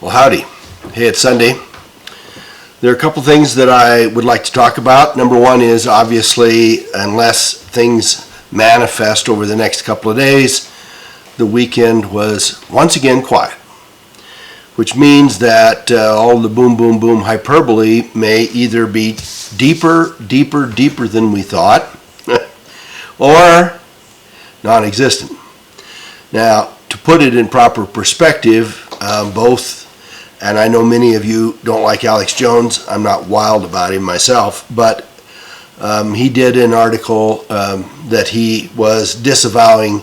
Well, howdy. Hey, it's Sunday. There are a couple things that I would like to talk about. Number one is, obviously, unless things manifest over the next couple of days, the weekend was once again quiet, which means that all the boom, boom, boom hyperbole may either be deeper than we thought, or non-existent. Now, to put it in proper perspective, both, and I know many of you don't like Alex Jones. I'm not wild about him myself, but he did an article that he was disavowing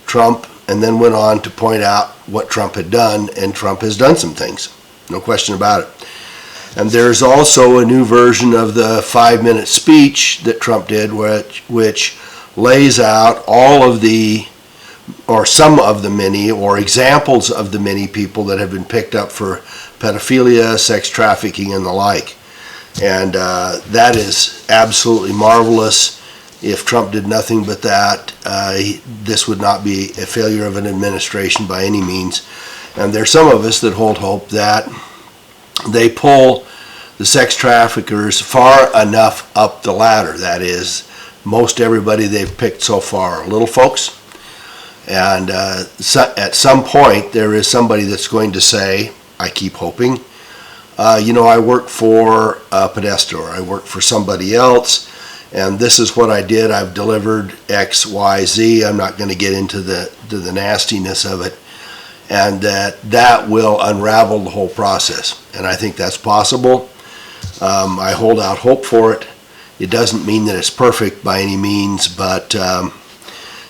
Trump and then went on to point out what Trump had done, and Trump has done some things, no question about it. And there's also a new version of the 5-minute speech that Trump did, which lays out all of the, or some of the many, or examples of the many people that have been picked up for pedophilia, sex trafficking, and the like. And that is absolutely marvelous. If Trump did nothing but that, this would not be a failure of an administration by any means. And there's some of us that hold hope that they pull the sex traffickers far enough up the ladder. That is, most everybody they've picked so far are little folks. And at some point, there is somebody that's going to say, I keep hoping, you know, I work for Podesta, or I work for somebody else, and this is what I did. I've delivered X, Y, Z. I'm not going to get into the nastiness of it. And that will unravel the whole process. And I think that's possible. I hold out hope for it. It doesn't mean that it's perfect by any means, but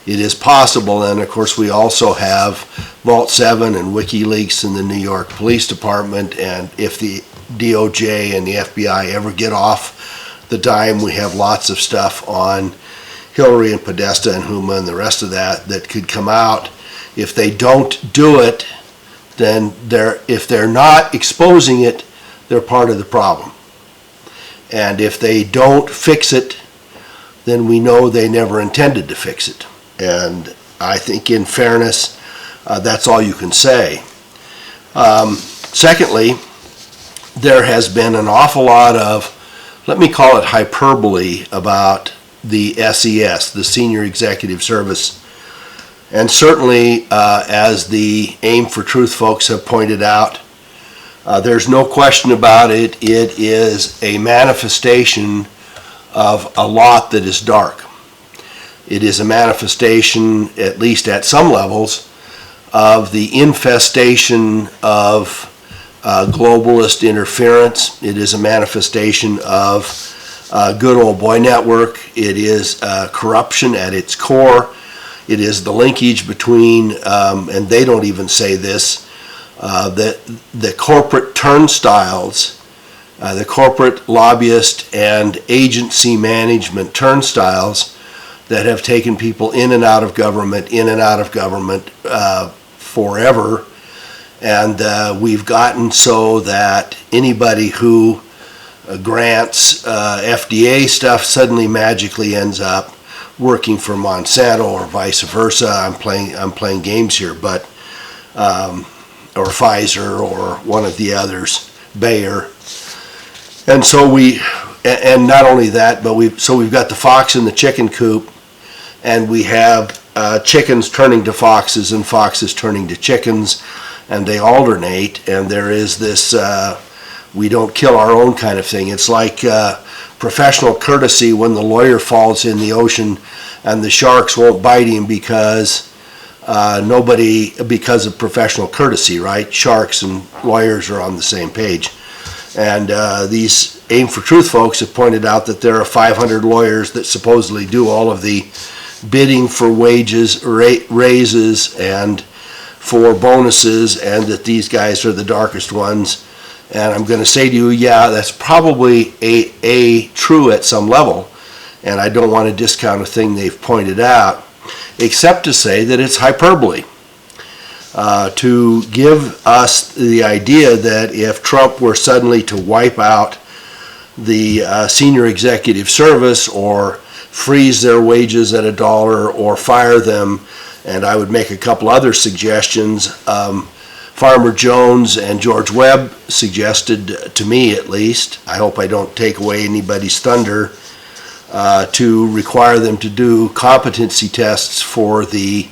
it is possible. And of course, we also have Vault 7 and WikiLeaks in the New York Police Department. And if the DOJ and the FBI ever get off the dime, we have lots of stuff on Hillary and Podesta and Huma and the rest of that could come out. If they don't do it, then if they're not exposing it, they're part of the problem. And if they don't fix it, then we know they never intended to fix it. And I think, in fairness, that's all you can say. Secondly, there has been an awful lot of, let me call it hyperbole, about the SES, the Senior Executive Service. And certainly, as the Aim for Truth folks have pointed out, there's no question about it. It is a manifestation of a lot that is dark. It is a manifestation, at least at some levels, of the infestation of globalist interference. It is a manifestation of good old boy network. It is corruption at its core. It is the linkage between, and they don't even say this, the corporate turnstiles, the corporate lobbyist and agency management turnstiles that have taken people in and out of government, forever. And we've gotten so that anybody who grants FDA stuff suddenly magically ends up working for Monsanto, or vice versa. I'm playing games here, but or Pfizer, or one of the others, Bayer. And so and not only that, but we've got the fox in the chicken coop, and we have chickens turning to foxes and foxes turning to chickens, and they alternate. And there is this we don't kill our own kind of thing. It's like professional courtesy when the lawyer falls in the ocean and the sharks won't bite him because because of professional courtesy, right? Sharks and lawyers are on the same page. And these Aim for Truth folks have pointed out that there are 500 lawyers that supposedly do all of the bidding for wages, raises, and for bonuses, and that these guys are the darkest ones. And I'm going to say to you, yeah, that's probably a true at some level, and I don't want to discount a thing they've pointed out, except to say that it's hyperbole. To give us the idea that if Trump were suddenly to wipe out the senior executive service, or freeze their wages at $1, or fire them, and I would make a couple other suggestions, Farmer Jones and George Webb suggested, to me at least, I hope I don't take away anybody's thunder, to require them to do competency tests for the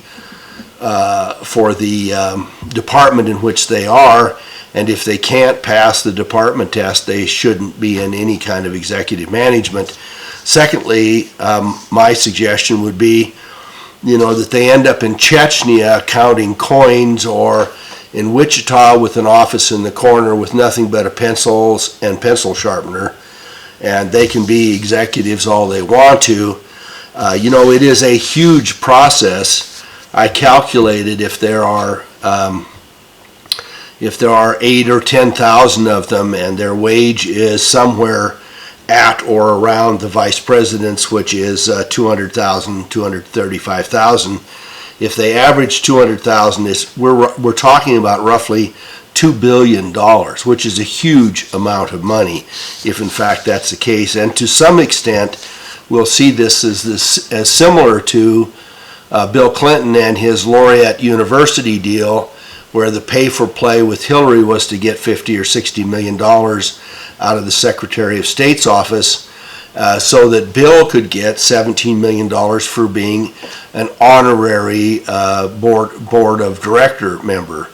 department in which they are, and if they can't pass the department test, they shouldn't be in any kind of executive management. Secondly, my suggestion would be, that they end up in Chechnya counting coins, or in Wichita with an office in the corner with nothing but a pencils and pencil sharpener, and they can be executives all they want to. It is a huge process. I calculated if there are 8 or 10,000 of them, and their wage is somewhere at or around the vice president's, which is 200,000, 235,000. If they average 200,000, we're talking about roughly $2 billion, which is a huge amount of money, if in fact that's the case. And to some extent, we'll see this as similar to Bill Clinton and his Laureate University deal, where the pay for play with Hillary was to get $50 or $60 million out of the Secretary of State's office, so that Bill could get $17 million for being an honorary board of director member.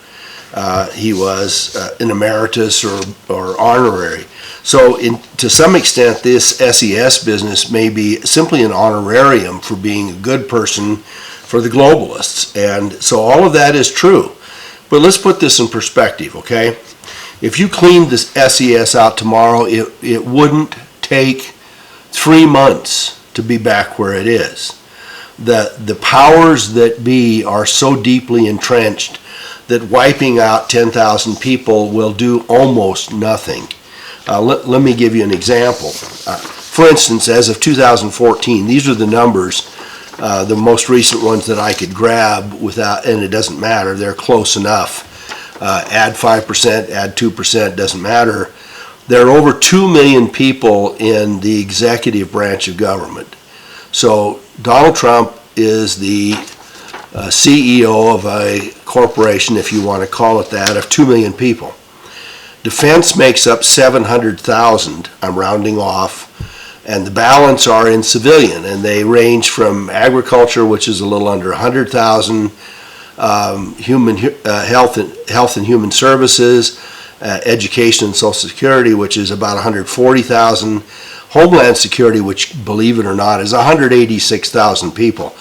He was an emeritus or honorary. So to some extent, this SES business may be simply an honorarium for being a good person for the globalists. And so all of that is true. But let's put this in perspective, okay? If you cleaned this SES out tomorrow, it wouldn't take 3 months to be back where it is. The powers that be are so deeply entrenched that wiping out 10,000 people will do almost nothing. Let me give you an example. For instance, as of 2014, these are the numbers, the most recent ones that I could grab without, and it doesn't matter, they're close enough. Add 5%, add 2%, doesn't matter. There are over 2 million people in the executive branch of government. So Donald Trump is the CEO of a corporation, if you want to call it that, of 2 million people. Defense makes up 700,000, I'm rounding off, and the balance are in civilian, and they range from agriculture, which is a little under 100,000, health and human services, education and social security, which is about 140,000, homeland security, which, believe it or not, is 186,000 people.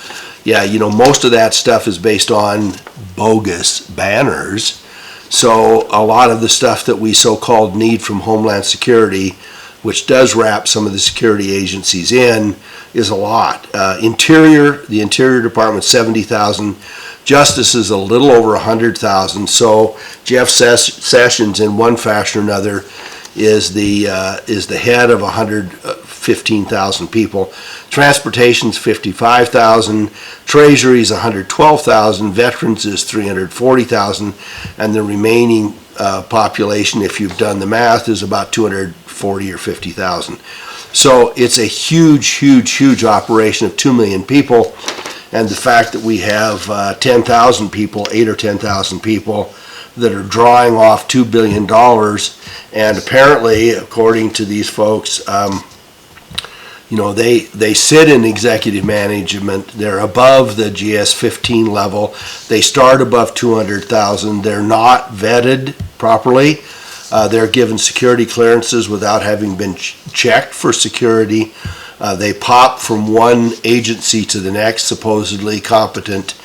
Yeah, most of that stuff is based on bogus banners. So a lot of the stuff that we so-called need from Homeland Security, which does wrap some of the security agencies in, is a lot. The Interior Department, 70,000. Justice is a little over 100,000. So Jeff Sessions, in one fashion or another, is the head of 115,000 people. Transportation's 55,000. Treasury's 112,000. Veterans is 340,000, and the remaining population, if you've done the math, is about 240 or 50,000. So it's a huge operation of 2 million people, and the fact that we have 10,000 people, 8 or 10,000 people, that are drawing off $2 billion, and apparently, according to these folks, they sit in executive management. They're above the GS-15 level. They start above 200,000. They're not vetted properly. They're given security clearances without having been checked for security. They pop from one agency to the next, supposedly competent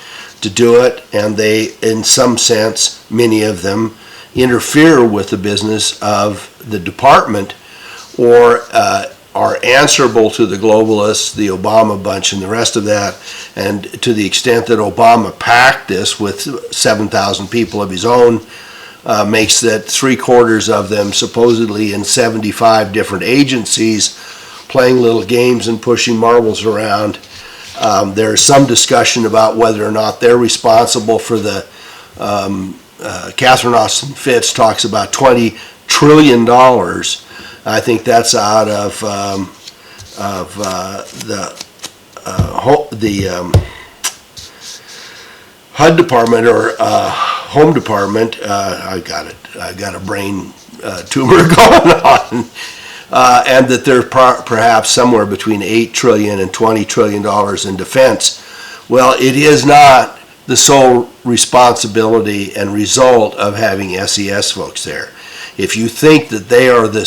to do it, and they, in some sense, many of them, interfere with the business of the department, or are answerable to the globalists, the Obama bunch, and the rest of that. And to the extent that Obama packed this with 7,000 people of his own, makes that 3/4 of them supposedly in 75 different agencies playing little games and pushing marbles around. There's some discussion about whether or not they're responsible for the, Catherine Austin Fitts talks about $20 trillion. I think that's out of the HUD department, or home department, I got a brain tumor going on, and that there's perhaps somewhere between $8 trillion and $20 trillion in defense. Well, it is not the sole responsibility and result of having SES folks there. If you think that they are the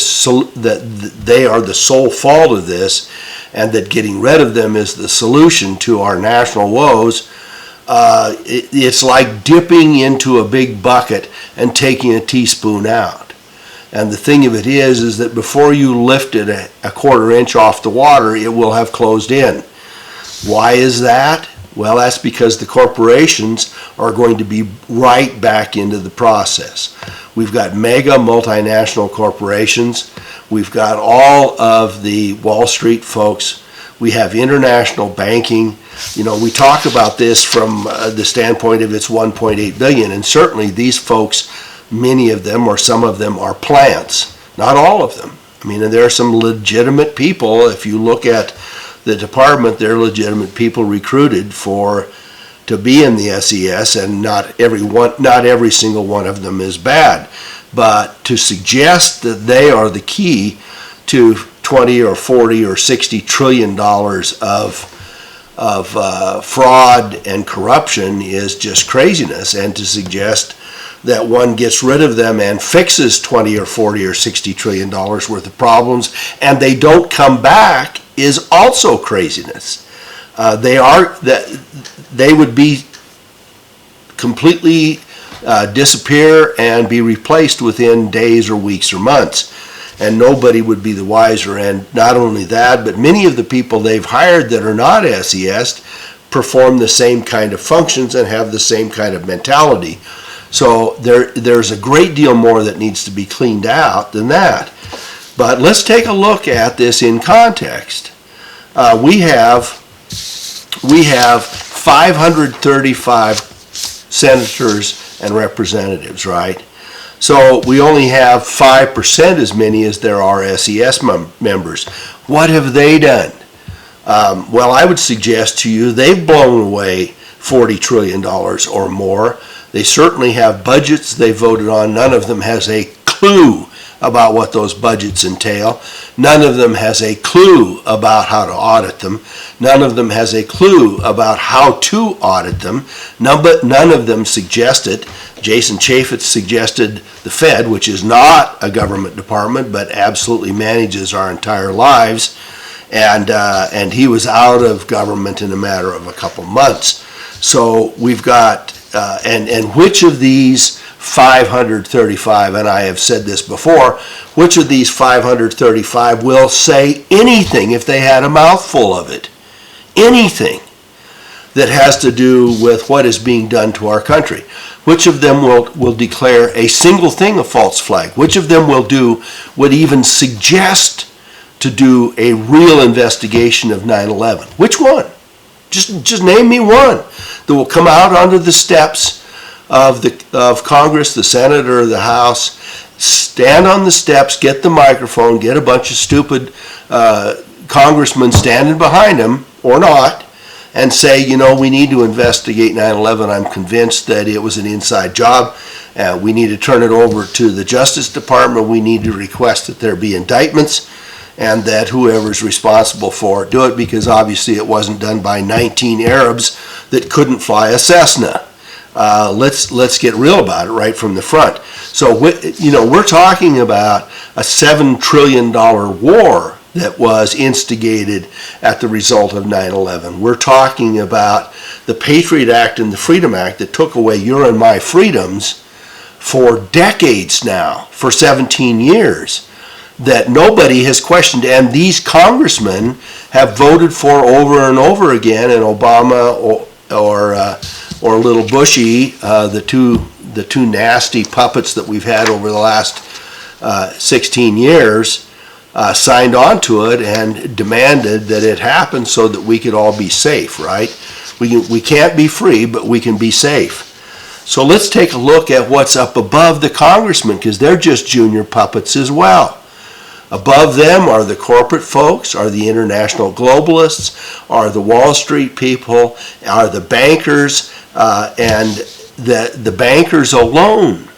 sole fault of this, and that getting rid of them is the solution to our national woes, it's like dipping into a big bucket and taking a teaspoon out. And the thing of it is that before you lift it a quarter inch off the water, it will have closed in. Why is that? Well, that's because the corporations are going to be right back into the process. We've got mega multinational corporations. We've got all of the Wall Street folks. We have international banking. You know, we talk about this from the standpoint of it's 1.8 billion, and certainly these folks, many of them or some of them are plants, not all of them. I mean, and there are some legitimate people. If you look at the department, they're legitimate people recruited to be in the SES, and not every single one of them is bad. But to suggest that they are the key to 20 or 40 or 60 trillion dollars of fraud and corruption is just craziness. And to suggest that one gets rid of them and fixes 20 or 40 or 60 trillion dollars worth of problems and they don't come back is also craziness. They would be completely disappear and be replaced within days or weeks or months, and nobody would be the wiser. And not only that, but many of the people they've hired that are not SES perform the same kind of functions and have the same kind of mentality. So there's a great deal more that needs to be cleaned out than that. But let's take a look at this in context. We have 535 senators and representatives, right? So we only have 5% as many as there are SES members. What have they done? Well, I would suggest to you they've blown away $40 trillion or more. They certainly have budgets they voted on. None of them has a clue about what those budgets entail. None of them has a clue about how to audit them. None of them has a clue about how to audit them. None of them suggested. Jason Chaffetz suggested the Fed, which is not a government department, but absolutely manages our entire lives. And he was out of government in a matter of a couple months. So we've got, and which of these 535, and I have said this before, which of these 535 will say anything if they had a mouthful of it? Anything that has to do with what is being done to our country. Which of them will declare a single thing a false flag? Which of them would even suggest to do a real investigation of 9/11? Which one? Just name me one that will come out onto the steps of Congress, the Senate, or the House, stand on the steps, get the microphone, get a bunch of stupid congressmen standing behind them, or not, and say, you know, we need to investigate 9/11. I'm convinced that it was an inside job. We need to turn it over to the Justice Department. We need to request that there be indictments, and that whoever's responsible for it do it, because obviously it wasn't done by 19 Arabs that couldn't fly a Cessna. Let's get real about it right from the front. So we're talking about a $7 trillion war that was instigated at the result of 9/11. We're talking about the Patriot Act and the Freedom Act that took away your and my freedoms for decades now, for 17 years, that nobody has questioned, and these congressmen have voted for over and over again, and Obama or little Bushy, the two nasty puppets that we've had over the last 16 years, signed on to it and demanded that it happen so that we could all be safe, right? We can't be free, but we can be safe. So let's take a look at what's up above the congressmen, because they're just junior puppets as well. Above them are the corporate folks, are the international globalists, are the Wall Street people, are the bankers, and the bankers alone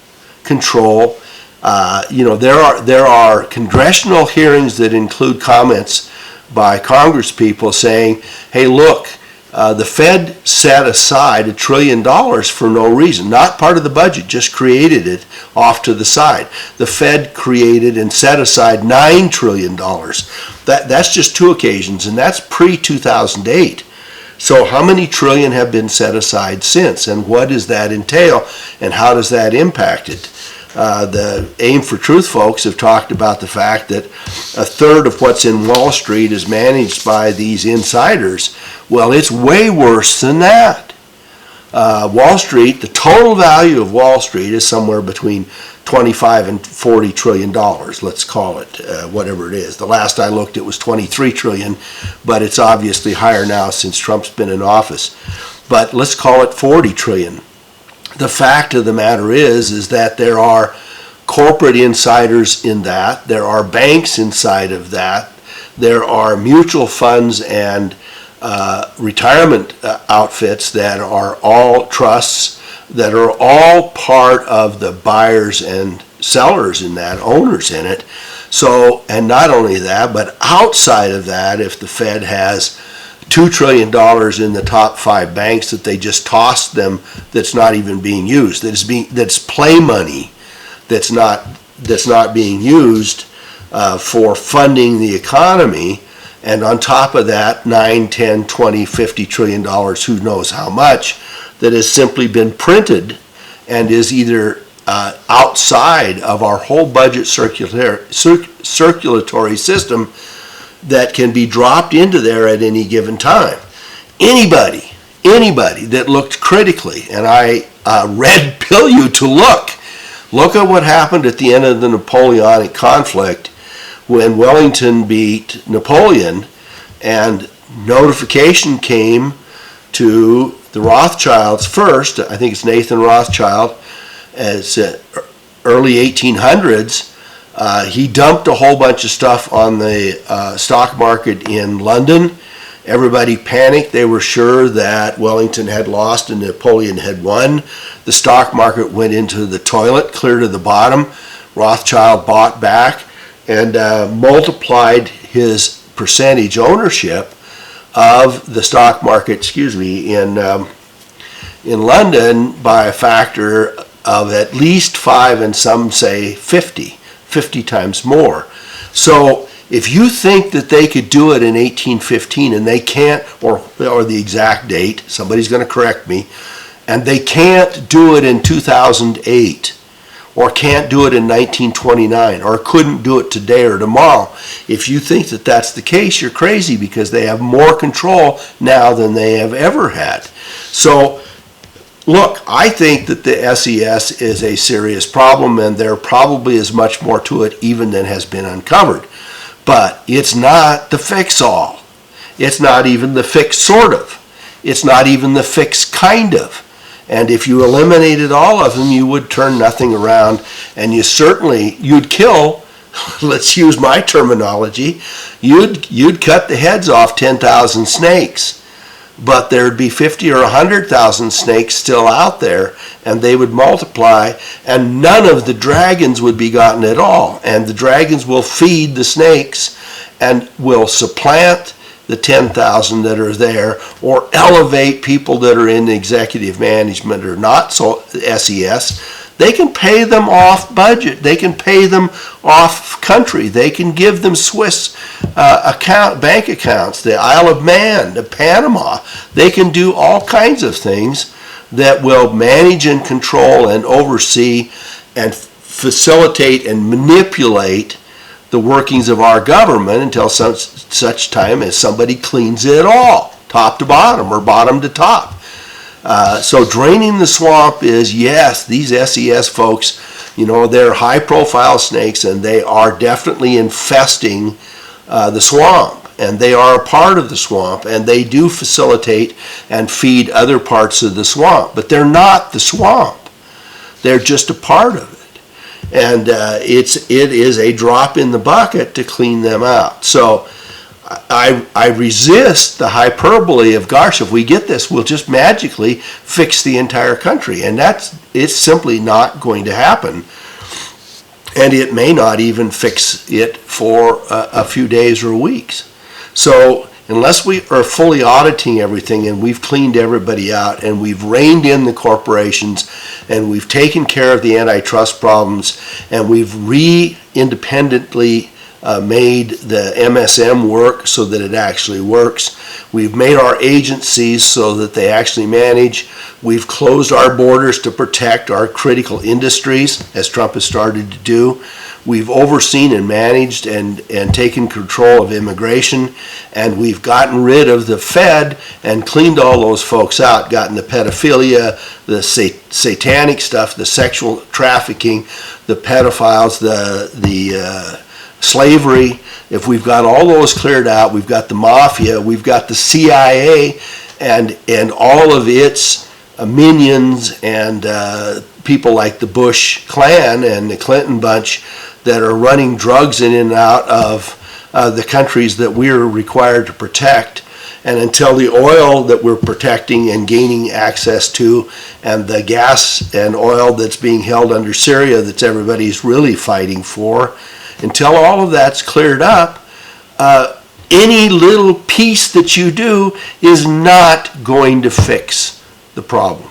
control. There are congressional hearings that include comments by Congress people saying, hey, look, the Fed set aside $1 trillion for no reason, not part of the budget, just created it off to the side. The Fed created and set aside $9 trillion. That's just 2 occasions, and that's pre-2008. So how many trillion have been set aside since, and what does that entail, and how does that impact it? The Aim for Truth folks have talked about the fact that 1/3 of what's in Wall Street is managed by these insiders. Well, it's way worse than that. Wall Street, the total value of Wall Street is somewhere between 25 and 40 trillion dollars, let's call it, whatever it is. The last I looked, it was 23 trillion, but it's obviously higher now since Trump's been in office. But let's call it 40 trillion. The fact of the matter is that there are corporate insiders in that, there are banks inside of that, there are mutual funds and retirement outfits that are all trusts, that are all part of the buyers and sellers in that, owners in it. So, and not only that, but outside of that, if the Fed has $2 trillion in the top 5 banks that they just tossed them, that's not even being used, that's play money, that's not being used for funding the economy. And on top of that, 9, 10, 20, 50 trillion dollars, who knows how much, that has simply been printed and is either outside of our whole budget circulatory system that can be dropped into there at any given time. Anybody that looked critically, and I red pill you to look at what happened at the end of the Napoleonic conflict when Wellington beat Napoleon, and notification came to the Rothschilds first. I think it's Nathan Rothschild, as early 1800s. He dumped a whole bunch of stuff on the stock market in London. Everybody panicked. They were sure that Wellington had lost and Napoleon had won. The stock market went into the toilet, clear to the bottom. Rothschild bought back and multiplied his percentage ownership of the stock market, in London by a factor of at least 5, and some say 50 times more. So if you think that they could do it in 1815 and they can't, or the exact date, somebody's going to correct me, and they can't do it in 2008, or can't do it in 1929, or couldn't do it today or tomorrow, if you think that that's the case, you're crazy, because they have more control now than they have ever had. So look, I think that the SES is a serious problem, and there probably is much more to it even than has been uncovered. But it's not the fix-all. It's not even the fix sort of. It's not even the fix kind of. And if you eliminated all of them, you would turn nothing around, and you'd kill, let's use my terminology, you'd cut the heads off 10,000 snakes. But there'd be 50 or 100,000 snakes still out there, and they would multiply, and none of the dragons would be gotten at all. And the dragons will feed the snakes and will supplant the 10,000 that are there, or elevate people that are in executive management or not so SES. They can pay them off budget. They can pay them off country. They can give them Swiss bank accounts, the Isle of Man, the Panama. They can do all kinds of things that will manage and control and oversee and facilitate and manipulate the workings of our government until such time as somebody cleans it all, top to bottom or bottom to top. So draining the swamp is, yes, these SES folks, they're high-profile snakes, and they are definitely infesting the swamp, and they are a part of the swamp, and they do facilitate and feed other parts of the swamp, but they're not the swamp. They're just a part of it. And it is a drop in the bucket to clean them out. So I resist the hyperbole of, gosh, if we get this, we'll just magically fix the entire country. And it's simply not going to happen. And it may not even fix it for a few days or weeks. So unless we are fully auditing everything and we've cleaned everybody out and we've reined in the corporations and we've taken care of the antitrust problems and we've independently made the MSM work so that it actually works. We've made our agencies so that they actually manage. We've closed our borders to protect our critical industries, as Trump has started to do. We've overseen and managed and taken control of immigration, and we've gotten rid of the Fed and cleaned all those folks out, gotten the pedophilia, the satanic stuff, the sexual trafficking, the pedophiles, the slavery. If we've got all those cleared out, we've got the mafia, we've got the CIA and all of its minions and people like the Bush clan and the Clinton bunch that are running drugs in and out of the countries that we're required to protect. And until the oil that we're protecting and gaining access to and the gas and oil that's being held under Syria that everybody's really fighting for, until all of that's cleared up, any little piece that you do is not going to fix the problem.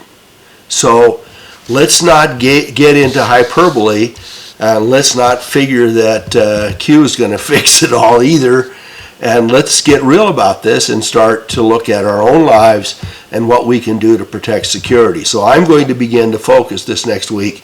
So let's not get into hyperbole. Let's not figure that Q is going to fix it all either. And let's get real about this and start to look at our own lives and what we can do to protect security. So I'm going to begin to focus this next week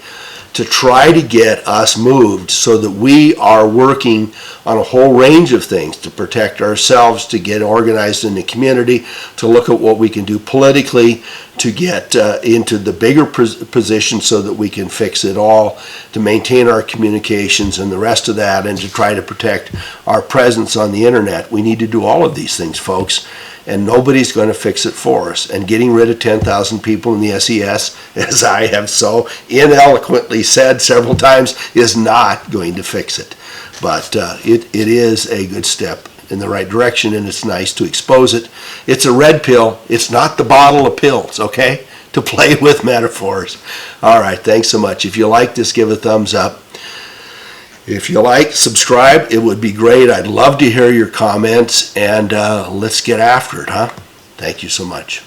to try to get us moved so that we are working on a whole range of things to protect ourselves, to get organized in the community, to look at what we can do politically, to get into the bigger position so that we can fix it all, to maintain our communications and the rest of that, and to try to protect our presence on the internet. We need to do all of these things, folks. And nobody's going to fix it for us. And getting rid of 10,000 people in the SES, as I have so ineloquently said several times, is not going to fix it. But it is a good step in the right direction, and it's nice to expose it. It's a red pill. It's not the bottle of pills, okay? To play with metaphors. All right, thanks so much. If you like this, give a thumbs up. If you like, subscribe. It would be great. I'd love to hear your comments, and let's get after it, huh? Thank you so much.